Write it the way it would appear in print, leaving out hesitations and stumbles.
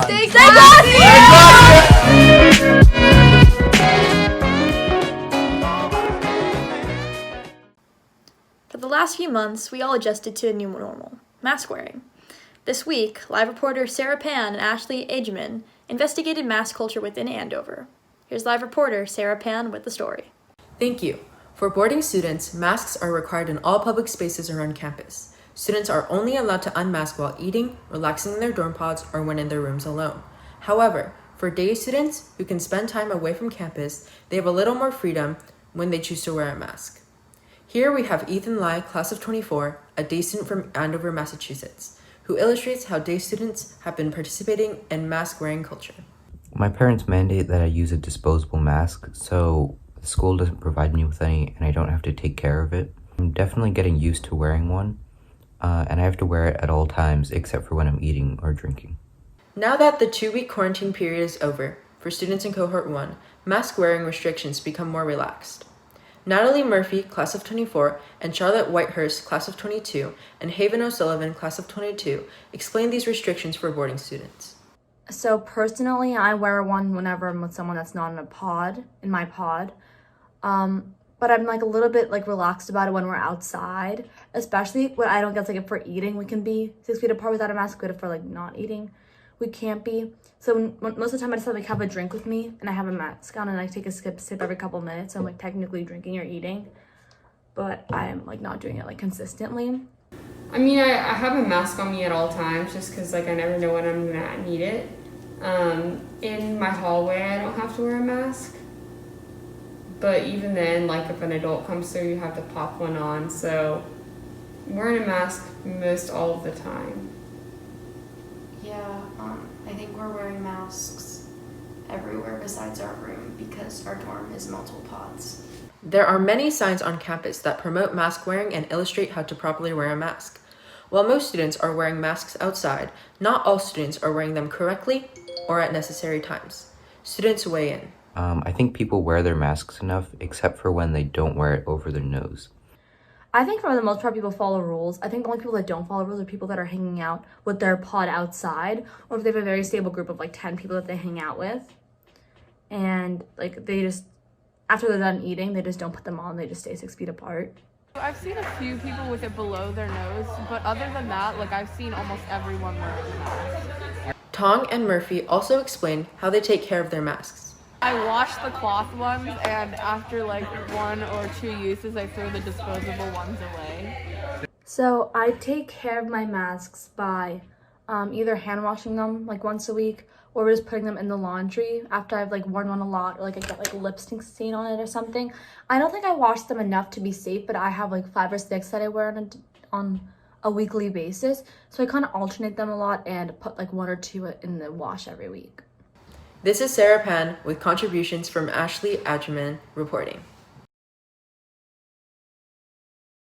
Stay classy! For the last few months, we all adjusted to a new normal, mask wearing. This week, live reporter Sarah Pan and Ashley Agyeman investigated mask culture within Andover. Here's live reporter Sarah Pan with the story. Thank you. For boarding students, masks are required in all public spaces around campus. Students are only allowed to unmask while eating, relaxing in their dorm pods, or when in their rooms alone. However, for day students who can spend time away from campus, they have a little more freedom when they choose to wear a mask. Here we have Ethan Lai, class of 24, a day student from Andover, Massachusetts, who illustrates how day students have been participating in mask-wearing culture. My parents mandate that I use a disposable mask, so the school doesn't provide me with any and I don't have to take care of it. I'm definitely getting used to wearing one, and I have to wear it at all times except for when I'm eating or drinking. Now that the 2-week quarantine period is over, for students in Cohort 1, mask-wearing restrictions become more relaxed. NATALIE Murphy, class of 24, and Charlotte Whitehurst, class of 22, and Haven O'Sullivan, class of 22, explain these restrictions for boarding students. So personally, I wear one whenever I'm with someone that's not in my pod. But I'm like a little bit like relaxed about it when we're outside, especially when I don't get like if for eating, we can be 6 feet apart without a mask, but if we're like not eating, we can't be. So most of the time I just have a drink with me and I have a mask on and I take a sip every couple minutes. So I'm like technically drinking or eating, but I'm like not doing it like consistently. I mean, I have a mask on me at all times just because like I never know when I'm gonna need it. In my hallway, I don't have to wear a mask. But even then, like if an adult comes through, you have to pop one on. So I'm wearing a mask most all of the time. Yeah, I think we're wearing masks everywhere besides our room because our dorm is multiple pods. There are many signs on campus that promote mask wearing and illustrate how to properly wear a mask. While most students are wearing masks outside, not all students are wearing them correctly or at necessary times. Students weigh in. I think people wear their masks enough except for when they don't wear it over their nose. I think for the most part, people follow rules. I think the only people that don't follow rules are people that are hanging out with their pod outside, or if they have a very stable group of like 10 people that they hang out with. And like they just, after they're done eating, they just don't put them on. They just stay 6 feet apart. I've seen a few people with it below their nose, but other than that, like I've seen almost everyone wearing a mask. Tong and Murphy also explain how they take care of their masks. I wash the cloth ones, and after like 1 or 2 uses, I throw the disposable ones away. So I take care of my masks by either hand washing them like once a week, or just putting them in the laundry after I've like worn one a lot, or like I get like a lipstick stain on it or something. I don't think I wash them enough to be safe, but I have like 5 or 6 that I wear on a weekly basis. So I kind of alternate them a lot and put like 1 or 2 in the wash every week. This is Sarah Pan with contributions from Ashley Agyeman reporting.